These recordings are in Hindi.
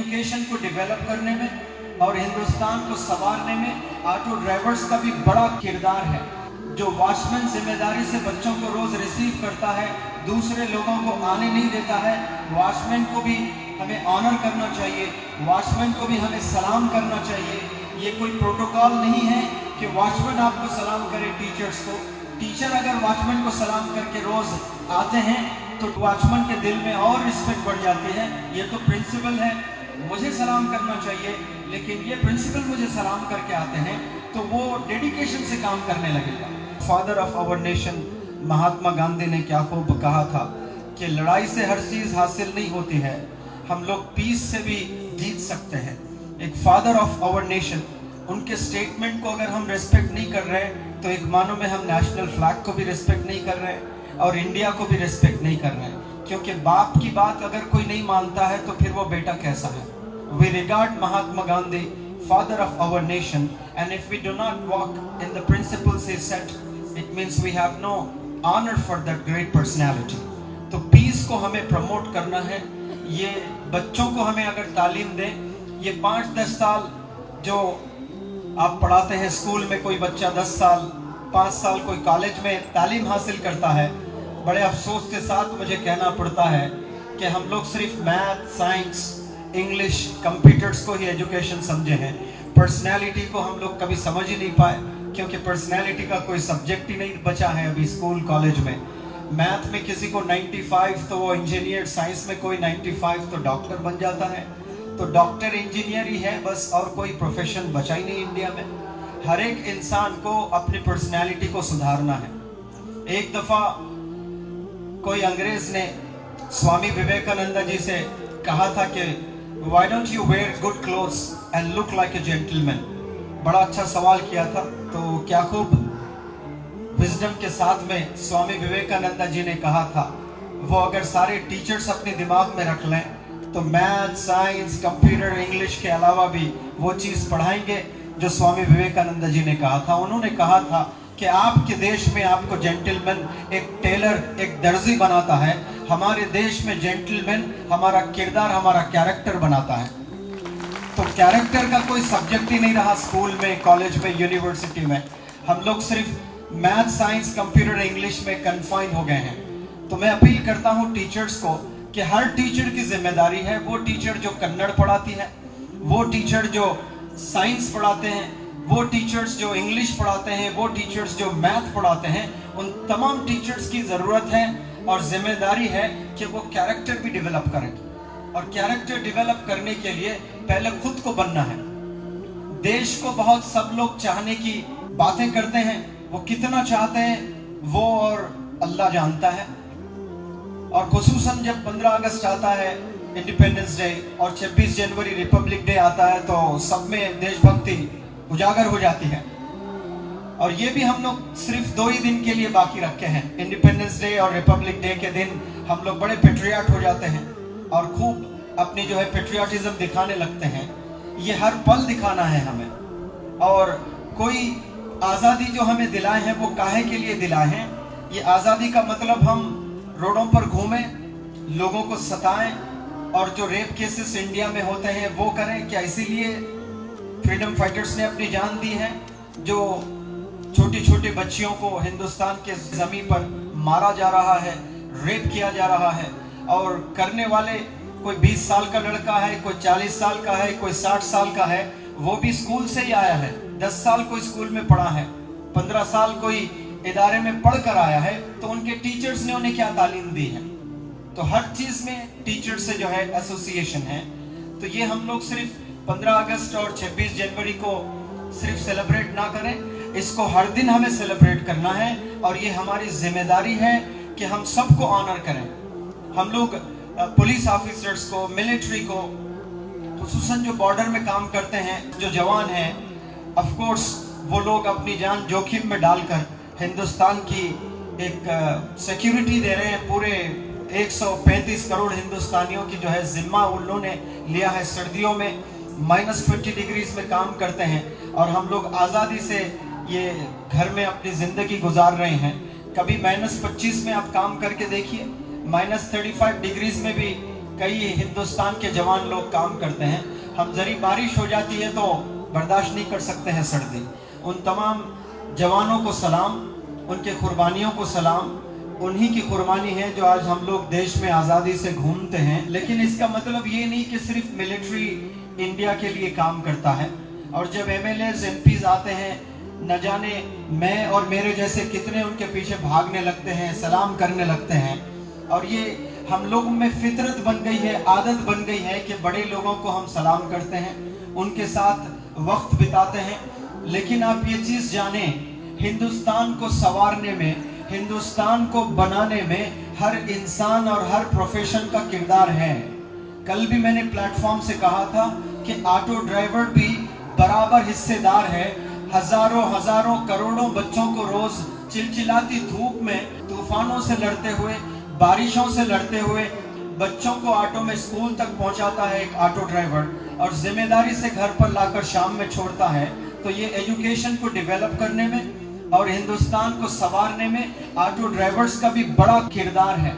एजुकेशन को डेवलप करने में और हिंदुस्तान को संवारने में ऑटो ड्राइवर्स का भी बड़ा किरदार है। जो वॉचमैन जिम्मेदारी से बच्चों को रोज रिसीव करता है, दूसरे लोगों को आने नहीं देता है, वॉचमैन को भी हमें ऑनर करना चाहिए, वॉचमैन को भी हमें सलाम करना चाहिए। ये कोई प्रोटोकॉल नहीं है कि वॉचमैन आपको सलाम करे टीचर्स को। टीचर अगर वॉचमैन को सलाम करके रोज आते हैं तो वॉचमैन के दिल में और रिस्पेक्ट बढ़ जाती है। ये तो प्रिंसिपल है, मुझे सलाम करना चाहिए, लेकिन ये प्रिंसिपल मुझे सलाम करके आते हैं तो वो डेडिकेशन से काम करने लगेगा। Father of our nation Mahatma Gandhi ने क्या खूब कहा था कि लड़ाई से हर चीज हासिल नहीं होती है, हम लोग पीस से भी जीत सकते हैं। एक फादर ऑफ आवर नेशन, उनके स्टेटमेंट को अगर हम रेस्पेक्ट नहीं कर रहे तो एक मानो में हम नेशनल फ्लैग को भी रेस्पेक्ट नहीं कर रहे और इंडिया को भी रेस्पेक्ट नहीं कर रहे, क्योंकि बाप की बात अगर कोई नहीं मानता है तो फिर वो बेटा कैसा है। We regard Mahatma Gandhi father of our nation, and if we do not walk in the principles he set, it means we have no honor for that great personality. तो पीस को हमें प्रमोट करना है। ये बच्चों को हमें अगर तालीम दें, ये 5-10 साल जो आप पढ़ाते हैं स्कूल में, कोई बच्चा 10 साल 5 साल कोई कॉलेज में तालीम हासिल करता है, बड़े अफसोस के साथ मुझे कहना पड़ता है कि हम लोग सिर्फ मैथ, साइंस, इंग्लिश, कंप्यूटर्स को ही एजुकेशन समझे हैं। पर्सनैलिटी को हम लोग कभी समझ ही नहीं पाए, क्योंकि पर्सनैलिटी का कोई सब्जेक्ट ही नहीं बचा है अभी स्कूल कॉलेज में। मैथ में किसी को 95 तो वो इंजीनियर, साइंस में कोई 95 तो डॉक्टर बन जाता है। तो डॉक्टर इंजीनियर ही है बस, और कोई प्रोफेशन बचा ही नहीं इंडिया में। हर एक इंसान को अपनी पर्सनैलिटी को सुधारना है। एक दफा कोई अंग्रेज ने स्वामी विवेकानंद जी से कहा था कि Why don't you wear good clothes and look like a gentleman? बड़ा अच्छा सवाल किया था। तो क्या खूब विजडम के साथ में स्वामी विवेकानंद जी ने कहा था, वो अगर सारे टीचर्स अपने दिमाग में रख लें तो मैथ, साइंस, कंप्यूटर, इंग्लिश के अलावा भी वो चीज़ पढ़ाएंगे जो स्वामी विवेकानंद जी ने कहा था। उन्होंने कहा था कि आपके देश में आपको जेंटलमैन एक टेलर, एक दर्जी बनाता है, हमारे देश में जेंटलमैन हमारा किरदार, हमारा कैरेक्टर बनाता है। तो कैरेक्टर का कोई सब्जेक्ट ही नहीं रहा स्कूल में, कॉलेज में, यूनिवर्सिटी में। हम लोग सिर्फ मैथ, साइंस, कंप्यूटर, इंग्लिश में कन्फाइन हो गए हैं। तो मैं अपील करता हूँ टीचर्स को कि हर टीचर की जिम्मेदारी है, वो टीचर जो कन्नड़ पढ़ाती है, वो टीचर जो साइंस पढ़ाते हैं, वो टीचर्स जो इंग्लिश पढ़ाते हैं, वो टीचर्स जो मैथ पढ़ाते हैं, उन तमाम टीचर्स की ज़रूरत है और जिम्मेदारी है कि वो कैरेक्टर भी डेवलप करें। और कैरेक्टर डेवलप करने के लिए पहले खुद को बनना है। देश को बहुत सब लोग चाहने की बातें करते हैं, वो कितना चाहते हैं वो और अल्लाह जानता है। और खुसूसन जब 15 अगस्त आता है, इंडिपेंडेंस डे, और 26 जनवरी रिपब्लिक डे आता है, तो सब में देशभक्ति उजागर हो जाती है। और ये भी हम लोग सिर्फ 2 ही दिन के लिए बाकी रखे हैं। इंडिपेंडेंस डे और रिपब्लिक डे के दिन हम लोग बड़े पेट्रियाट हो जाते हैं और खूब अपनी जो है पेट्रियाटिज्म दिखाने लगते हैं। ये हर पल दिखाना है हमें। और कोई आज़ादी जो हमें दिलाए हैं वो काहे के लिए दिलाए हैं? ये आज़ादी का मतलब हम रोडों पर घूमें, लोगों को सताएं और जो रेप केसेस इंडिया में होते हैं वो करें? क्या इसीलिए फ्रीडम फाइटर्स ने अपनी जान दी है? जो छोटी छोटी बच्चियों को हिंदुस्तान के ज़मीन पर मारा जा रहा है, रेप किया जा रहा है, और करने वाले कोई 20 साल का लड़का है, कोई 40 साल का है, कोई 60 साल का है, वो भी स्कूल से ही आया है। 10 साल कोई स्कूल में पढ़ा है, 15 साल कोई इदारे में पढ़ कर आया है, तो उनके टीचर्स ने उन्हें क्या तालीम दी है? तो हर चीज़ में टीचर से जो है एसोसिएशन है। तो ये हम लोग सिर्फ 15 अगस्त और 26 जनवरी को सिर्फ सेलिब्रेट ना करें, इसको हर दिन हमें सेलिब्रेट करना है। और ये हमारी जिम्मेदारी है कि हम सबको ऑनर करें। हम लोग पुलिस ऑफिसर्स को, मिलिट्री को, खुसूसन जो बॉर्डर में काम करते हैं, जो जवान हैं, ऑफ कोर्स वो लोग अपनी जान जोखिम में डालकर हिंदुस्तान की एक सिक्योरिटी दे रहे हैं। पूरे 135 करोड़ हिंदुस्तानियों की जो है जिम्मा उन्होंने लिया है। सर्दियों में -20 डिग्रीज में काम करते हैं और हम लोग आज़ादी से ये घर में अपनी ज़िंदगी गुजार रहे हैं। कभी -25 में आप काम करके देखिए, -35 डिग्रीज में भी कई हिंदुस्तान के जवान लोग काम करते हैं। हम जरी बारिश हो जाती है तो बर्दाश्त नहीं कर सकते हैं सर्दी। उन तमाम जवानों को सलाम, उनके कुर्बानियों को सलाम। उन्हीं की कुर्बानी है जो आज हम लोग देश में आज़ादी से घूमते हैं। लेकिन इसका मतलब ये नहीं कि सिर्फ मिलिट्री इंडिया के लिए काम करता है। और जब MLAs MPs आते हैं, न जाने मैं और मेरे जैसे कितने उनके पीछे भागने लगते हैं, सलाम करने लगते हैं। और ये हम लोगों में फितरत बन गई है, आदत बन गई है कि बड़े लोगों को हम सलाम करते हैं, उनके साथ वक्त बिताते हैं। लेकिन आप ये चीज़ जाने, हिंदुस्तान को संवारने में, हिंदुस्तान को बनाने में हर इंसान और हर प्रोफेशन का किरदार है। कल भी मैंने प्लेटफॉर्म से कहा था कि ऑटो ड्राइवर भी बराबर हिस्सेदार है। हजारों करोड़ों बच्चों को रोज चिलचिलाती धूप में, तूफानों से लड़ते हुए, बारिशों से लड़ते हुए बच्चों को ऑटो में स्कूल तक पहुंचाता है एक ऑटो ड्राइवर, और जिम्मेदारी से घर पर लाकर शाम में छोड़ता है। तो ये एजुकेशन को डेवलप करने में और हिंदुस्तान को संवारने में ऑटो ड्राइवर्स का भी बड़ा किरदार है।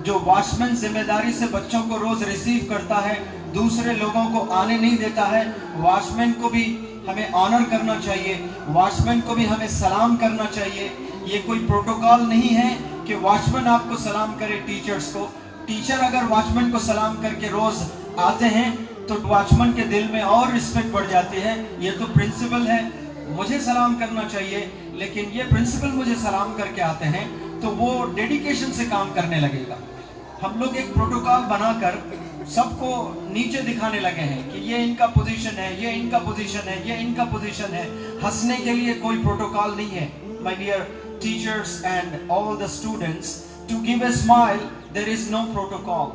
जो वॉचमैन जिम्मेदारी से बच्चों को रोज रिसीव करता है, दूसरे लोगों को आने नहीं देता है, वॉचमैन को भी हमें ऑनर करना चाहिए, वॉचमैन को भी हमें सलाम करना चाहिए। ये कोई प्रोटोकॉल नहीं है कि वॉचमैन आपको सलाम करे टीचर्स को। टीचर अगर वॉचमैन को सलाम करके रोज आते हैं तो वॉचमैन के दिल में और रिस्पेक्ट बढ़ जाती है। ये तो प्रिंसिपल है, मुझे सलाम करना चाहिए, लेकिन ये प्रिंसिपल मुझे सलाम करके आते हैं तो वो डेडिकेशन से काम करने लगेगा। हम लोग एक प्रोटोकॉल बनाकर सबको नीचे दिखाने लगे हैं कि ये इनका पोजीशन है, ये इनका पोजीशन है, ये इनका पोजीशन है। हंसने के लिए कोई प्रोटोकॉल नहीं है। My dear teachers and all the students, to give a smile there is no protocol,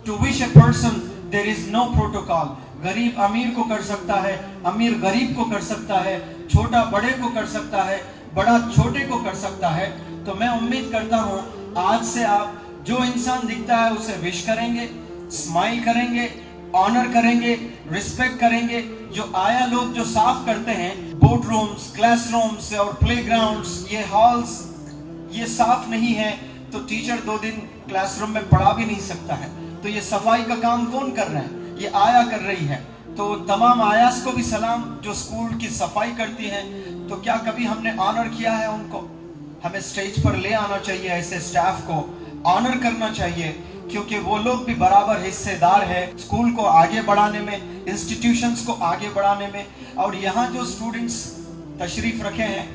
to wish a person there is no protocol. गरीब अमीर को कर सकता है, अमीर गरीब को कर सकता है, छोटा बड़े को कर सकता है, बड़ा छोटे को कर सकता है। तो मैं उम्मीद करता हूँ आज से आप जो इंसान दिखता है उसे विश करेंगे, स्माइल करेंगे, ऑनर करेंगे, रिस्पेक्ट करेंगे। जो आया लोग जो साफ करते हैं बोर्ड रूम्स, क्लासरूम्स और प्लेग्राउंड्स, ये हॉल्स, ये साफ नहीं है तो टीचर 2 दिन क्लासरूम में पढ़ा भी नहीं सकता है। तो ये सफाई का काम कौन कर रहा है? ये आया कर रही है। तो तमाम आयास को भी सलाम जो स्कूल की सफाई करती हैं। तो क्या कभी हमने ऑनर किया है उनको? हमें स्टेज पर ले आना चाहिए, ऐसे स्टाफ को ऑनर करना चाहिए, क्योंकि वो लोग भी बराबर हिस्सेदार है स्कूल को आगे बढ़ाने में, इंस्टीट्यूशंस को आगे बढ़ाने में। और यहाँ जो स्टूडेंट्स तशरीफ रखे हैं,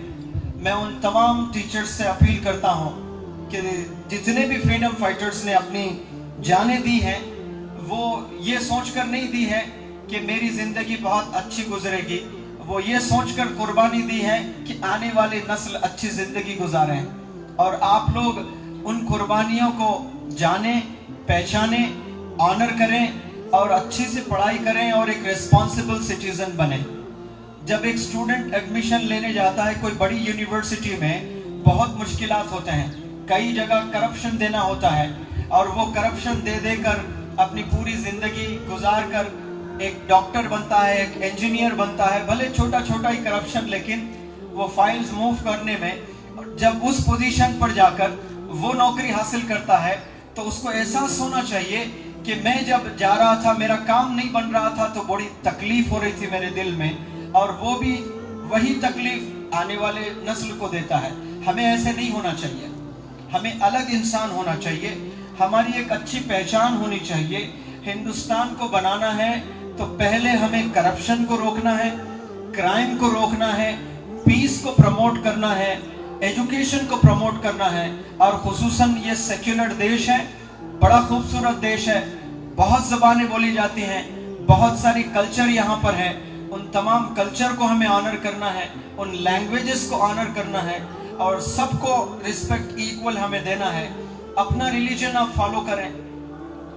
मैं उन तमाम टीचर्स से अपील करता हूँ कि जितने भी फ्रीडम फाइटर्स ने अपनी जानें दी हैं, वो ये सोचकर नहीं दी है कि मेरी जिंदगी बहुत अच्छी गुजरेगी, वो ये सोचकर कुर्बानी दी है कि आने वाली नस्ल अच्छी जिंदगी गुजारें। और आप लोग उन कुर्बानियों को जाने, पहचाने, ऑनर करें और अच्छी से पढ़ाई करें और एक रिस्पॉन्सिबल सिटीजन बने। जब एक स्टूडेंट एडमिशन लेने जाता है कोई बड़ी यूनिवर्सिटी में, बहुत मुश्किलात होते हैं, कई जगह करप्शन देना होता है, और वो करप्शन दे देकर अपनी पूरी जिंदगी गुजार कर एक डॉक्टर बनता है, एक इंजीनियर बनता है, भले छोटा छोटा ही करप्शन, लेकिन वो फाइल्स मूव करने में जब उस पोजीशन पर जाकर वो नौकरी हासिल करता है तो उसको एहसास होना चाहिए कि मैं जब जा रहा था, मेरा काम नहीं बन रहा था तो बड़ी तकलीफ हो रही थी मेरे दिल में, और वो भी वही तकलीफ आने वाले नस्ल को देता है। हमें ऐसे नहीं होना चाहिए, हमें अलग इंसान होना चाहिए, हमारी एक अच्छी पहचान होनी चाहिए। हिंदुस्तान को बनाना है तो पहले हमें करप्शन को रोकना है, क्राइम को रोकना है, पीस को प्रमोट करना है, एजुकेशन को प्रमोट करना है। और खुसूसन ये सेक्युलर देश है, बड़ा खूबसूरत देश है, बहुत ज़बानें बोली जाती हैं, बहुत सारी कल्चर यहाँ पर है। उन तमाम कल्चर को हमें ऑनर करना है, उन लैंग्वेजेस को ऑनर करना है, और सबको रिस्पेक्ट इक्वल हमें देना है। अपना रिलीजन आप फॉलो करें,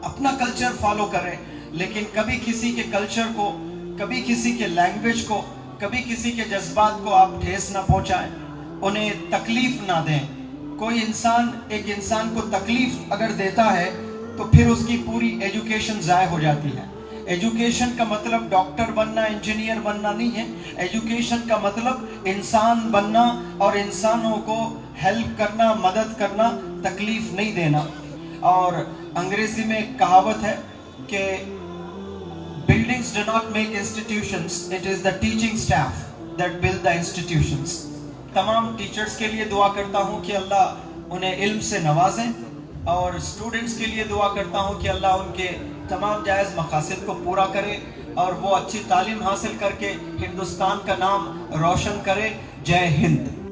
अपना कल्चर फॉलो करें, लेकिन कभी किसी के कल्चर को, कभी किसी के लैंग्वेज को, कभी किसी के जज्बात को आप ठेस ना पहुंचाएं, उन्हें तकलीफ ना दें। कोई इंसान एक इंसान को तकलीफ अगर देता है तो फिर उसकी पूरी एजुकेशन ज़ाय हो जाती है। एजुकेशन का मतलब डॉक्टर बनना, इंजीनियर बनना नहीं है। एजुकेशन का मतलब इंसान बनना और इंसानों को हेल्प करना, मदद करना, तकलीफ नहीं देना। और अंग्रेजी में एक कहावत है कि buildings do not make institutions, it is the teaching staff that build the institutions. तमाम टीचर्स के लिए दुआ करता हूँ कि अल्लाह उन्हें इल्म से नवाजें, और स्टूडेंट्स के लिए दुआ करता हूँ कि अल्लाह उनके तमाम जायज़ मकासद को पूरा करे और वो अच्छी तालीम हासिल करके हिंदुस्तान का नाम रोशन करे। जय हिंद।